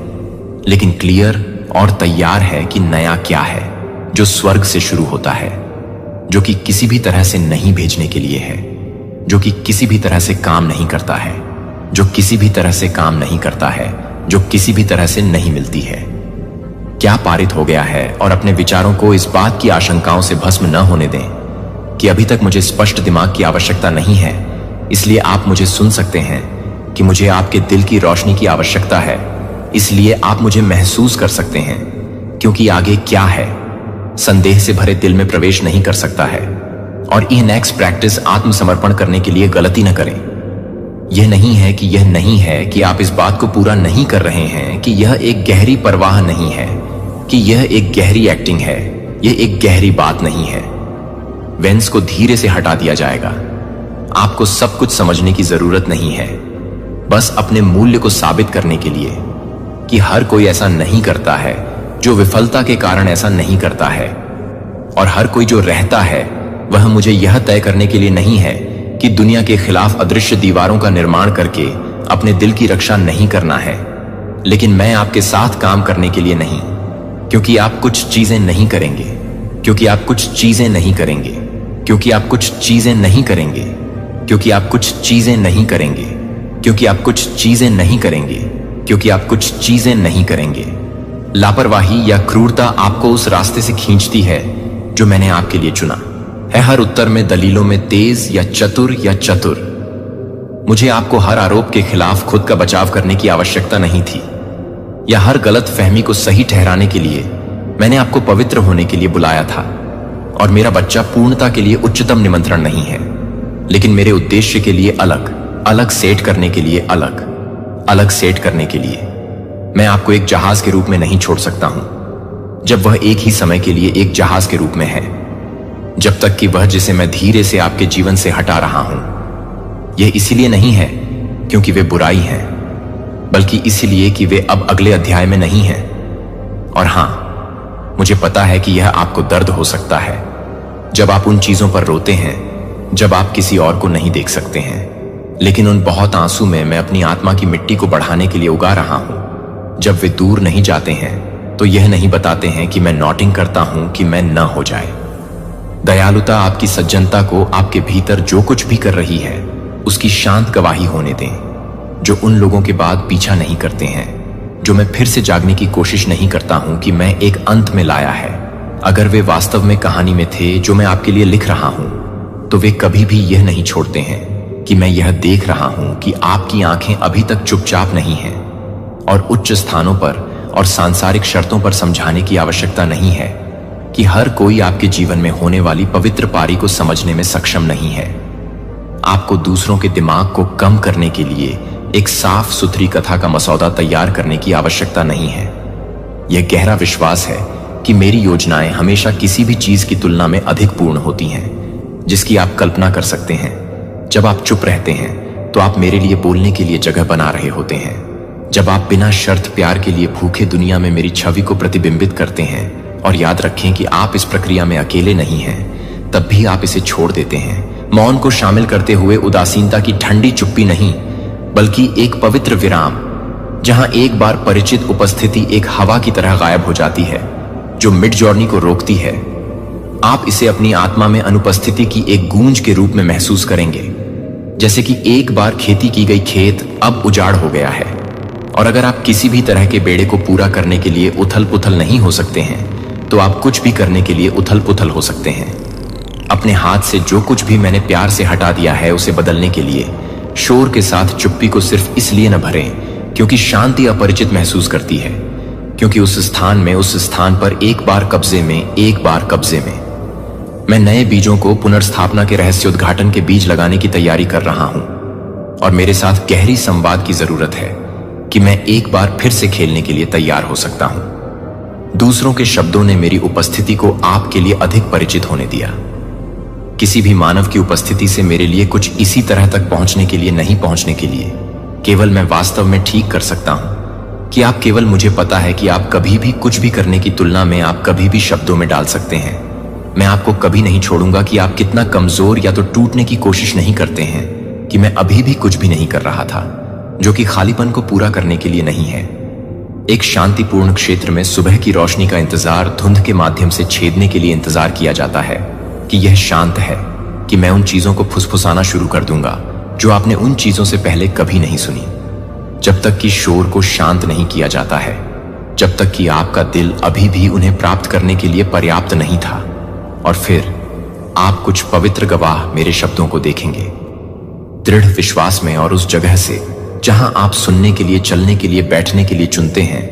लेकिन क्लियर और तैयार है कि नया क्या है, जो स्वर्ग से शुरू होता है, जो कि किसी भी तरह से नहीं भेजने के लिए है, जो कि किसी भी तरह से काम नहीं करता है, जो किसी भी तरह से काम नहीं करता है, जो किसी भी तरह से नहीं मिलती है। क्या पारित हो गया है, और अपने विचारों को इस बात की आशंकाओं से भस्म न होने दें कि अभी तक मुझे स्पष्ट दिमाग की आवश्यकता नहीं है, इसलिए आप मुझे सुन सकते हैं, कि मुझे आपके दिल की रोशनी की आवश्यकता है, इसलिए आप मुझे महसूस कर सकते हैं, क्योंकि आगे क्या है संदेह से भरे दिल में प्रवेश नहीं कर सकता है। और ये नेक्स्ट प्रैक्टिस आत्मसमर्पण करने के लिए गलती न करें। यह नहीं है कि यह नहीं है कि आप इस बात को पूरा नहीं कर रहे हैं, कि यह एक गहरी परवाह नहीं है, कि यह एक गहरी एक्टिंग है, यह एक गहरी बात नहीं है। वेंस को धीरे से हटा दिया जाएगा। आपको सब कुछ समझने की जरूरत नहीं है, बस अपने मूल्य को साबित करने के लिए कि हर कोई ऐसा नहीं करता है जो विफलता के कारण ऐसा नहीं करता है, और हर कोई जो रहता है वह मुझे यह तय करने के लिए नहीं है कि दुनिया के खिलाफ अदृश्य दीवारों का निर्माण करके अपने दिल की रक्षा नहीं करना है, लेकिन मैं आपके साथ काम करने के लिए नहीं, क्योंकि आप कुछ चीजें नहीं करेंगे, क्योंकि आप कुछ चीजें नहीं करेंगे, क्योंकि आप कुछ चीजें नहीं करेंगे, क्योंकि आप कुछ चीजें नहीं करेंगे, क्योंकि आप कुछ चीजें नहीं करेंगे, क्योंकि आप कुछ चीजें नहीं करेंगे। लापरवाही या क्रूरता आपको उस रास्ते से खींचती है जो मैंने आपके लिए चुना है। हर उत्तर में दलीलों में तेज या चतुर। मुझे आपको हर आरोप के खिलाफ खुद का बचाव करने की आवश्यकता नहीं थी, या हर गलत फहमी को सही ठहराने के लिए मैंने आपको पवित्र होने के लिए बुलाया था। और मेरा बच्चा पूर्णता के लिए उच्चतम निमंत्रण नहीं है, लेकिन मेरे उद्देश्य के लिए अलग सेट करने के लिए अलग सेट करने के लिए मैं आपको एक जहाज के रूप में नहीं छोड़ सकता हूं, जब वह एक ही समय के लिए एक जहाज के रूप में है, जब तक कि वह जिसे मैं धीरे से आपके जीवन से हटा रहा हूं। यह इसीलिए नहीं है क्योंकि वे बुराई हैं, बल्कि इसलिए कि वे अब अगले अध्याय में नहीं हैं। और हां, मुझे पता है कि यह आपको दर्द हो सकता है जब आप उन चीजों पर रोते हैं जब आप किसी और को नहीं देख सकते हैं, लेकिन उन बहुत आंसू में मैं अपनी आत्मा की मिट्टी को बढ़ाने के लिए उगा रहा हूं। जब वे दूर नहीं जाते हैं तो यह नहीं बताते हैं कि मैं नॉटिंग करता हूं कि मैं न हो जाए। दयालुता आपकी सज्जनता को आपके भीतर जो कुछ भी कर रही है उसकी शांत गवाही होने दें, जो उन लोगों के बाद पीछा नहीं करते हैं, जो मैं फिर से जागने की कोशिश नहीं करता हूं कि मैं एक अंत में लाया है। अगर वे वास्तव में कहानी में थे जो मैं आपके लिए लिख रहा हूं, तो वे कभी भी यह नहीं छोड़ते हैं कि मैं यह देख रहा हूं कि आपकी आंखें अभी तक चुपचाप नहीं हैं, और उच्च स्थानों पर और सांसारिक शर्तों पर समझाने की आवश्यकता नहीं है कि हर कोई आपके जीवन में होने वाली पवित्र पारी को समझने में सक्षम नहीं है। आपको दूसरों के दिमाग को कम करने के लिए एक साफ सुथरी कथा का मसौदा तैयार करने की आवश्यकता नहीं है। यह गहरा विश्वास है कि मेरी योजनाएं हमेशा किसी भी चीज की तुलना में अधिक पूर्ण होती हैं जिसकी आप कल्पना कर सकते हैं। जब आप चुप रहते हैं तो आप मेरे लिए बोलने के लिए जगह बना रहे होते हैं। जब आप बिना शर्त प्यार के लिए भूखे दुनिया में मेरी छवि को प्रतिबिंबित करते हैं और याद रखें कि आप इस प्रक्रिया में अकेले नहीं हैं, तब भी आप इसे छोड़ देते हैं। मौन को शामिल करते हुए उदासीनता की ठंडी चुप्पी नहीं, बल्कि एक पवित्र विराम, जहां एक बार परिचित उपस्थिति एक हवा की तरह गायब हो जाती है जो मिड जॉर्नी को रोकती है। आप इसे अपनी आत्मा में अनुपस्थिति की एक गूंज के रूप में महसूस करेंगे, जैसे कि एक बार खेती की गई खेत अब उजाड़ हो गया है। और अगर आप किसी भी तरह के बेड़े को पूरा करने के लिए उथल पुथल नहीं हो सकते हैं, तो आप कुछ भी करने के लिए उथल पुथल हो सकते हैं। अपने हाथ से जो कुछ भी मैंने प्यार से हटा दिया है उसे बदलने के लिए शोर के साथ चुप्पी को सिर्फ इसलिए न भरें क्योंकि शांति अपरिचित महसूस करती है, क्योंकि उस स्थान पर एक बार कब्जे में मैं नए बीजों को पुनर्स्थापना के रहस्योद्घाटन के बीज लगाने की तैयारी कर रहा हूं। और मेरे साथ गहरी संवाद की जरूरत है कि मैं एक बार फिर से खेलने के लिए तैयार हो सकता हूं। दूसरों के शब्दों ने मेरी उपस्थिति को आपके लिए अधिक परिचित होने दिया। किसी भी मानव की उपस्थिति से मेरे लिए कुछ इसी तरह तक पहुंचने के लिए नहीं पहुंचने के लिए केवल मैं वास्तव में ठीक कर सकता हूं कि आप केवल मुझे पता है कि आप कभी भी कुछ भी करने की तुलना में आप कभी भी शब्दों में डाल सकते हैं। मैं आपको कभी नहीं छोड़ूंगा कि आप कितना कमजोर या तो टूटने की कोशिश नहीं करते हैं कि मैं अभी भी कुछ भी नहीं कर रहा था जो कि खालीपन को पूरा करने के लिए नहीं है। एक शांतिपूर्ण क्षेत्र में सुबह की रोशनी का इंतजार धुंध के माध्यम से छेदने के लिए इंतजार किया जाता है कि यह शांत है, कि मैं उन चीजों को फुसफुसाना शुरू कर दूंगा जो आपने उन चीजों से पहले कभी नहीं सुनी। जब तक कि शोर को शांत नहीं किया जाता है, जब तक कि आपका दिल अभी भी उन्हें प्राप्त करने के लिए पर्याप्त नहीं था। और फिर आप कुछ पवित्र गवाह मेरे शब्दों को देखेंगे, दृढ़ विश्वास में, और उस जगह से जहां आप सुनने के लिए, चलने के लिए, बैठने के लिए चुनते हैं,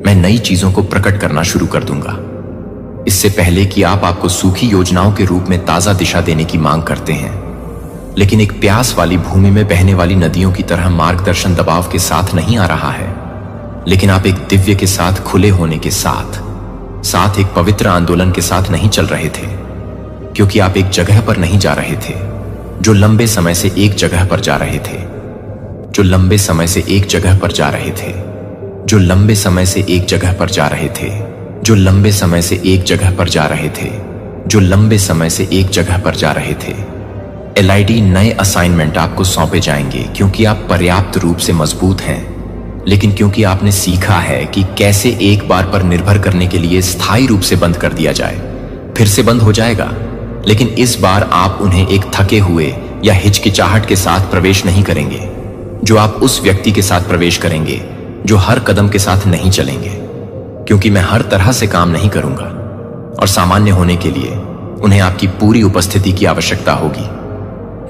मैं नई चीजों को प्रकट करना शुरू कर दूंगा। इससे पहले कि आपको सूखी योजनाओं के रूप में ताजा दिशा देने की मांग करते हैं, लेकिन एक प्यास वाली भूमि में बहने वाली नदियों की तरह मार्गदर्शन दबाव के साथ नहीं आ रहा है, लेकिन आप एक दिव्य के साथ, खुले होने के साथ एक पवित्र आंदोलन के साथ नहीं चल रहे थे, क्योंकि आप एक जगह पर नहीं जा रहे थे जो लंबे समय से एक जगह पर जा रहे थे, जो लंबे समय से एक जगह पर जा रहे थे, जो लंबे समय से एक जगह पर जा रहे थे, जो लंबे समय से एक जगह पर जा रहे थे, जो लंबे समय से एक जगह पर जा रहे थे। LID नए असाइनमेंट आपको सौंपे जाएंगे क्योंकि आप पर्याप्त रूप से मजबूत हैं, लेकिन क्योंकि आपने सीखा है कि कैसे एक बार पर निर्भर करने के लिए स्थायी रूप से बंद कर दिया जाए। फिर से बंद हो जाएगा, लेकिन इस बार आप उन्हें एक थके हुए या हिचकिचाहट के साथ प्रवेश नहीं करेंगे, जो आप उस व्यक्ति के साथ प्रवेश करेंगे जो हर कदम के साथ नहीं चलेंगे, क्योंकि मैं हर तरह से काम नहीं करूंगा। और सामान्य होने के लिए उन्हें आपकी पूरी उपस्थिति की आवश्यकता होगी,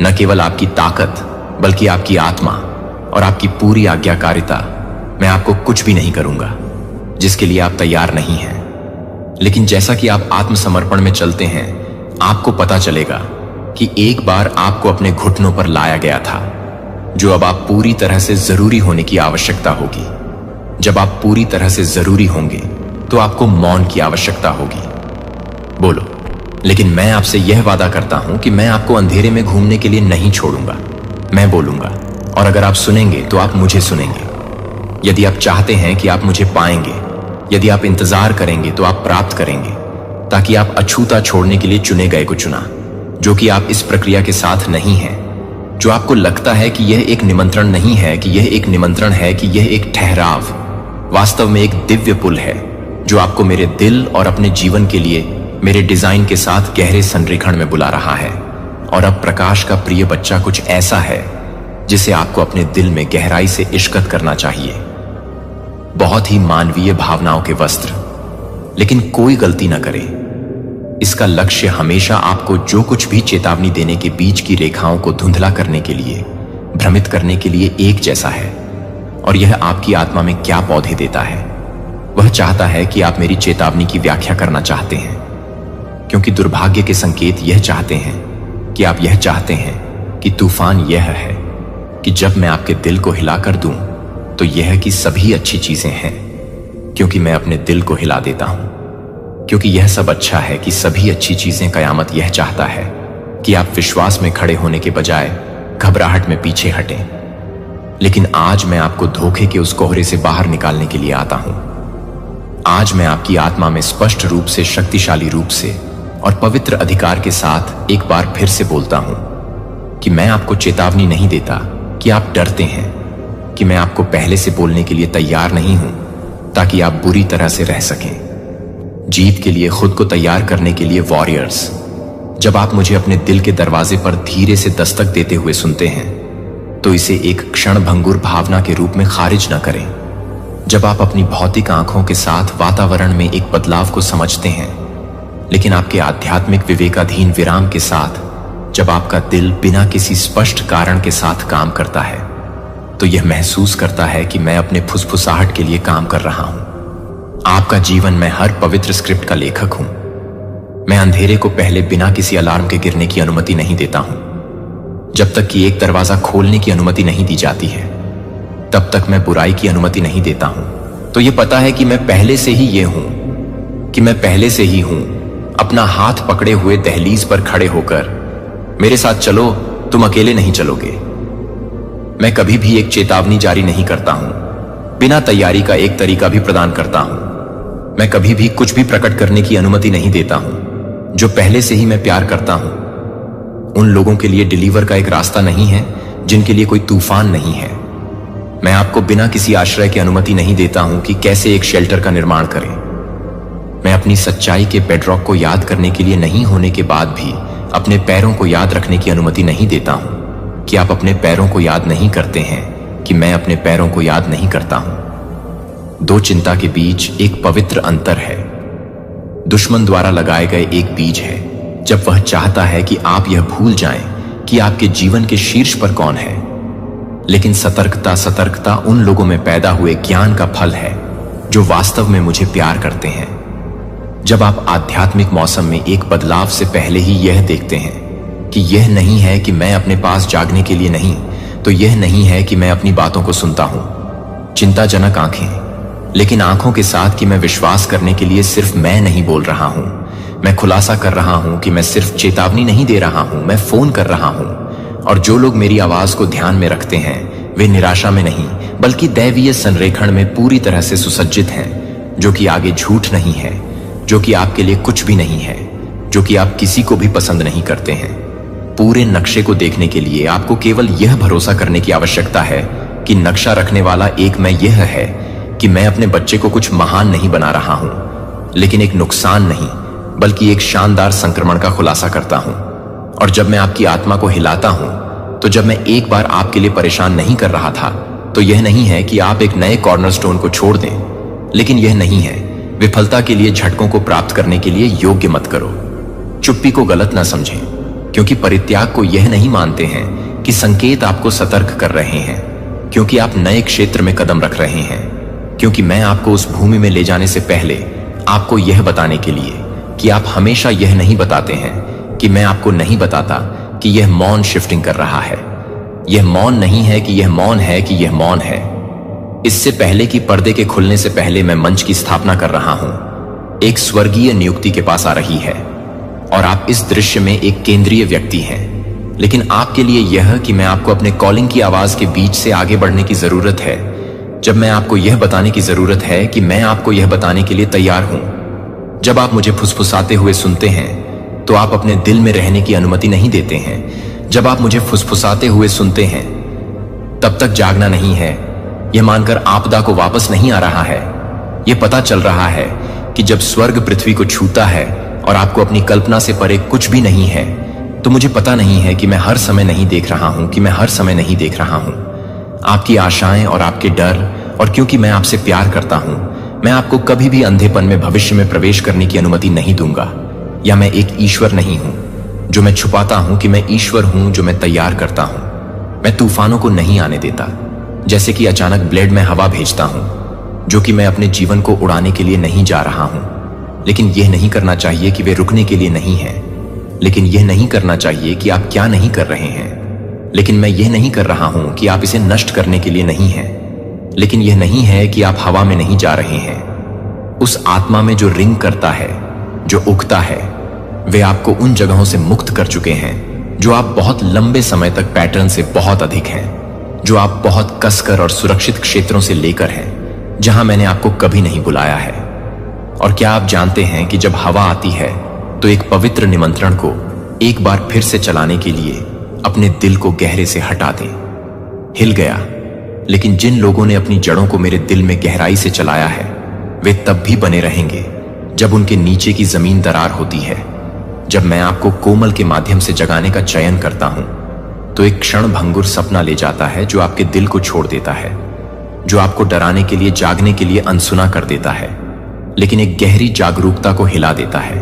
न केवल आपकी ताकत बल्कि आपकी आत्मा और आपकी पूरी आज्ञाकारिता। मैं आपको कुछ भी नहीं करूंगा जिसके लिए आप तैयार नहीं हैं, लेकिन जैसा कि आप आत्मसमर्पण में चलते हैं, आपको पता चलेगा कि एक बार आपको अपने घुटनों पर लाया गया था, जो अब आप पूरी तरह से जरूरी होने की आवश्यकता होगी। जब आप पूरी तरह से जरूरी होंगे तो आपको मौन की आवश्यकता होगी। बोलो, लेकिन मैं आपसे यह वादा करता हूं कि मैं आपको अंधेरे में घूमने के लिए नहीं छोड़ूंगा। मैं बोलूंगा, और अगर आप सुनेंगे तो आप मुझे सुनेंगे। यदि आप चाहते हैं कि आप मुझे पाएंगे, यदि आप इंतजार करेंगे तो आप प्राप्त करेंगे, ताकि आप अछूता छोड़ने के लिए चुने गए को चुना, जो कि आप इस प्रक्रिया के साथ नहीं हैं, जो आपको लगता है कि यह एक निमंत्रण नहीं है, कि यह एक निमंत्रण है, कि यह एक ठहराव, वास्तव में एक दिव्य पुल है जो आपको मेरे दिल और अपने जीवन के लिए मेरे डिजाइन के साथ गहरे संरेखण में बुला रहा है। और अब प्रकाश का प्रिय बच्चा कुछ ऐसा है जिसे आपको अपने दिल में गहराई से इश्कत करना चाहिए। बहुत ही मानवीय भावनाओं के वस्त्र, लेकिन कोई गलती न करे। इसका लक्ष्य हमेशा आपको जो कुछ भी चेतावनी देने के बीच की रेखाओं को धुंधला करने के लिए, भ्रमित करने के लिए एक जैसा है। और यह आपकी आत्मा में क्या पौधे देता है? वह चाहता है कि आप मेरी चेतावनी की व्याख्या करना चाहते हैं, क्योंकि दुर्भाग्य के संकेत यह चाहते हैं कि आप यह चाहते हैं कि तूफान यह है कि जब मैं आपके दिल को हिलाकर दूं तो यह कि सभी अच्छी चीजें हैं, क्योंकि मैं अपने दिल को हिला देता हूं, क्योंकि यह सब अच्छा है कि सभी अच्छी चीजें। कयामत यह चाहता है कि आप विश्वास में खड़े होने के बजाय घबराहट में पीछे हटें। लेकिन आज मैं आपको धोखे के उस कोहरे से बाहर निकालने के लिए आता हूं। आज मैं आपकी आत्मा में स्पष्ट रूप से, शक्तिशाली रूप से और पवित्र अधिकार के साथ एक बार फिर से बोलता हूं कि मैं आपको चेतावनी नहीं देता कि आप डरते हैं, कि मैं आपको पहले से बोलने के लिए तैयार नहीं हूं ताकि आप बुरी तरह से रह सकें। जीत के लिए खुद को तैयार करने के लिए वॉरियर्स, जब आप मुझे अपने दिल के दरवाजे पर धीरे से दस्तक देते हुए सुनते हैं तो इसे एक क्षणभंगुर भावना के रूप में खारिज न करें। जब आप अपनी भौतिक आंखों के साथ वातावरण में एक बदलाव को समझते हैं, लेकिन आपके आध्यात्मिक विवेकाधीन विराम के साथ जब आपका दिल बिना किसी स्पष्ट कारण के साथ काम करता है, तो यह महसूस करता है कि मैं अपने फुसफुसाहट के लिए काम कर रहा हूं। आपका जीवन में हर पवित्र स्क्रिप्ट का लेखक हूं। मैं अंधेरे को पहले बिना किसी अलार्म के गिरने की अनुमति नहीं देता हूं। जब तक कि एक दरवाजा खोलने की अनुमति नहीं दी जाती है, तब तक मैं बुराई की अनुमति नहीं देता हूं। तो यह पता है कि मैं पहले से ही ये हूं, कि मैं पहले से ही हूं। अपना हाथ पकड़े हुए दहलीज पर खड़े होकर मेरे साथ चलो, तुम अकेले नहीं चलोगे। मैं कभी भी एक चेतावनी जारी नहीं करता हूं, बिना तैयारी का एक तरीका भी प्रदान करता हूं। मैं कभी भी कुछ भी प्रकट करने की अनुमति नहीं देता हूं जो पहले से ही मैं प्यार करता हूं। उन लोगों के लिए डिलीवर का एक रास्ता नहीं है जिनके लिए कोई तूफान नहीं है। मैं आपको बिना किसी आश्रय की अनुमति नहीं देता हूं कि कैसे एक शेल्टर का निर्माण करें। मैं अपनी सच्चाई के बेडरॉक को याद करने के लिए नहीं होने के बाद भी अपने पैरों को याद रखने की अनुमति नहीं देता हूं कि आप अपने पैरों को याद नहीं करते हैं, कि मैं अपने पैरों को याद नहीं करता हूं। दो चिंता के बीच एक पवित्र अंतर है। दुश्मन द्वारा लगाए गए एक बीज है जब वह चाहता है कि आप यह भूल जाएं कि आपके जीवन के शीर्ष पर कौन है। लेकिन सतर्कता उन लोगों में पैदा हुए ज्ञान का फल है जो वास्तव में मुझे प्यार करते हैं। जब आप आध्यात्मिक मौसम में एक बदलाव से पहले ही यह देखते हैं कि यह नहीं है कि मैं अपने पास जागने के लिए नहीं, तो यह नहीं है कि मैं अपनी बातों को सुनता हूं। चिंताजनक आंखें, लेकिन आंखों के साथ कि मैं विश्वास करने के लिए सिर्फ मैं नहीं बोल रहा हूं। मैं खुलासा कर रहा हूं कि मैं सिर्फ चेतावनी नहीं दे रहा हूं, मैं फोन कर रहा हूं। और जो लोग मेरी आवाज को ध्यान में रखते हैं वे निराशा में नहीं बल्कि दैवीय संरेखण में पूरी तरह से सुसज्जित हैं, जो कि आगे झूठ नहीं है, जो कि आपके लिए कुछ भी नहीं है, जो कि आप किसी को भी पसंद नहीं करते हैं। पूरे नक्शे को देखने के लिए आपको केवल यह भरोसा करने की आवश्यकता है कि नक्शा रखने वाला एक मैं यह है कि मैं अपने बच्चे को कुछ महान नहीं बना रहा हूं, लेकिन एक नुकसान नहीं बल्कि एक शानदार संक्रमण का खुलासा करता हूं। और जब मैं आपकी आत्मा को हिलाता हूं, तो जब मैं एक बार आपके लिए परेशान नहीं कर रहा था, तो यह नहीं है कि आप एक नए कॉर्नरस्टोन को छोड़ दें, लेकिन यह नहीं है विफलता के लिए झटकों को प्राप्त करने के लिए योग्य मत करो। चुप्पी को गलत ना समझें, क्योंकि परित्याग को यह नहीं मानते हैं कि संकेत आपको सतर्क कर रहे हैं, क्योंकि आप नए क्षेत्र में कदम रख रहे हैं। क्योंकि मैं आपको उस भूमि में ले जाने से पहले आपको यह बताने के लिए कि आप हमेशा यह नहीं बताते हैं कि मैं आपको नहीं बताता कि यह मौन शिफ्टिंग कर रहा है। यह मौन नहीं है कि यह मौन है कि यह मौन है। इससे पहले कि पर्दे के खुलने से पहले मैं मंच की स्थापना कर रहा हूं, एक स्वर्गीय नियुक्ति के पास आ रही है और आप इस दृश्य में एक केंद्रीय व्यक्ति हैं। लेकिन आपके लिए यह कि मैं आपको अपने कॉलिंग की आवाज के बीच से आगे बढ़ने की जरूरत है, जब मैं आपको यह बताने की जरूरत है कि मैं आपको यह बताने के लिए तैयार हूं। जब आप मुझे फुसफुसाते हुए सुनते हैं तो आप अपने दिल में रहने की अनुमति नहीं देते हैं। जब आप मुझे फुसफुसाते हुए सुनते हैं तब तक जागना नहीं है, यह मानकर आपदा को वापस नहीं आ रहा है। यह पता चल रहा है कि जब स्वर्ग पृथ्वी को छूता है और आपको अपनी कल्पना से परे कुछ भी नहीं है, तो मुझे पता नहीं है कि मैं हर समय नहीं देख रहा हूं, कि मैं हर समय नहीं देख रहा हूं आपकी आशाएं और आपके डर। और क्योंकि मैं आपसे प्यार करता हूं, मैं आपको कभी भी अंधेपन में भविष्य में प्रवेश करने की अनुमति नहीं दूंगा। या मैं एक ईश्वर नहीं हूं जो मैं छुपाता हूं कि मैं ईश्वर हूं जो मैं तैयार करता हूं। मैं तूफानों को नहीं आने देता, जैसे कि अचानक ब्लेड में हवा भेजता हूं, जो कि मैं अपने जीवन को उड़ाने के लिए नहीं जा रहा हूं। लेकिन यह नहीं करना चाहिए कि वे रुकने के लिए नहीं है। लेकिन यह नहीं करना चाहिए कि आप क्या नहीं कर रहे हैं। लेकिन मैं यह नहीं कर रहा हूं कि आप इसे नष्ट करने के लिए नहीं है। लेकिन यह नहीं है कि आप हवा में नहीं जा रहे हैं। उस आत्मा में जो रिंग करता है, जो उगता है, वे आपको उन जगहों से मुक्त कर चुके हैं जो आप बहुत लंबे समय तक पैटर्न से बहुत अधिक हैं, जो आप बहुत कसकर और सुरक्षित क्षेत्रों से लेकर हैं, जहां मैंने आपको कभी नहीं बुलाया है। और क्या आप जानते हैं कि जब हवा आती है तो एक पवित्र निमंत्रण को एक बार फिर से चलाने के लिए अपने दिल को गहरे से हटा दें। हिल गया, लेकिन जिन लोगों ने अपनी जड़ों को मेरे दिल में गहराई से चलाया है वे तब भी बने रहेंगे जब उनके नीचे की जमीन दरार होती है। जब मैं आपको कोमल के माध्यम से जगाने का चयन करता हूं तो एक क्षण भंगुर सपना ले जाता है जो आपके दिल को छोड़ देता है, जो आपको डराने के लिए, जागने के लिए अनसुना कर देता है, लेकिन एक गहरी जागरूकता को हिला देता है।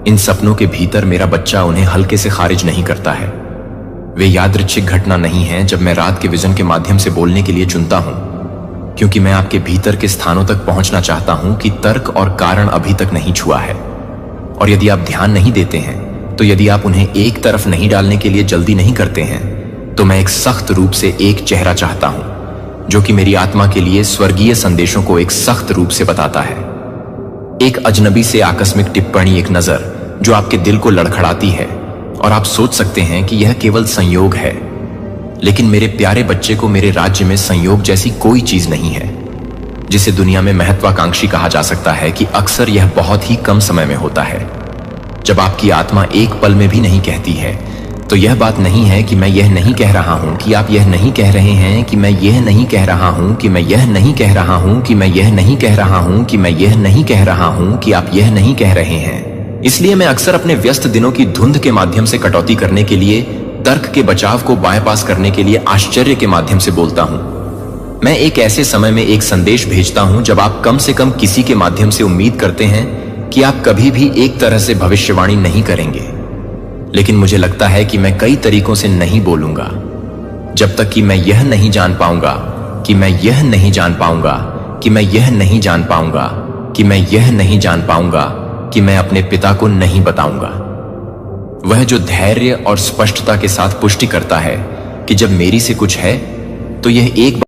इन सपनों के भीतर मेरा बच्चा उन्हें हल्के से खारिज नहीं करता है। वे यादृच्छिक घटना नहीं है जब मैं रात के विजन के माध्यम से बोलने के लिए चुनता हूं, क्योंकि मैं आपके भीतर के स्थानों तक पहुंचना चाहता हूं कि तर्क और कारण अभी तक नहीं छुआ है। और यदि आप ध्यान नहीं देते हैं, तो यदि आप उन्हें एक तरफ नहीं डालने के लिए जल्दी नहीं करते हैं, तो मैं एक सख्त रूप से एक चेहरा चाहता हूं जो कि मेरी आत्मा के लिए स्वर्गीय संदेशों को एक सख्त रूप से बताता है। एक अजनबी से आकस्मिक टिप्पणी, एक नजर जो आपके दिल को लड़खड़ाती है और आप सोच सकते हैं कि यह केवल संयोग है, लेकिन मेरे प्यारे बच्चे को मेरे राज्य में संयोग जैसी कोई चीज नहीं है। जिसे दुनिया में महत्वाकांक्षी कहा जा सकता है कि अक्सर यह बहुत ही कम समय में होता है। जब आपकी आत्मा एक पल में भी नहीं कहती है, तो यह बात नहीं है कि मैं यह नहीं कह रहा हूं कि आप यह नहीं कह रहे हैं, कि मैं यह नहीं कह रहा हूं, कि मैं यह नहीं कह रहा हूं, कि मैं यह नहीं कह रहा हूं, कि मैं यह नहीं कह रहा हूं, कि आप यह नहीं कह रहे हैं। इसलिए मैं अक्सर अपने व्यस्त दिनों की धुंध के माध्यम से कटौती करने के लिए, तर्क के बचाव को बायपास करने के लिए आश्चर्य के माध्यम से बोलता हूं। मैं एक ऐसे समय में एक संदेश भेजता हूं जब आप कम से कम किसी के माध्यम से उम्मीद करते हैं कि आप कभी भी एक तरह से भविष्यवाणी नहीं करेंगे। लेकिन मुझे लगता है कि मैं कई तरीकों से नहीं बोलूंगा जब तक कि मैं यह नहीं जान पाऊंगा, कि मैं यह नहीं जान पाऊंगा, कि मैं यह नहीं जान पाऊंगा, कि मैं यह नहीं जान पाऊंगा, कि मैं अपने पिता को नहीं बताऊंगा। वह जो धैर्य और स्पष्टता के साथ पुष्टि करता है कि जब मेरी से कुछ है तो यह एक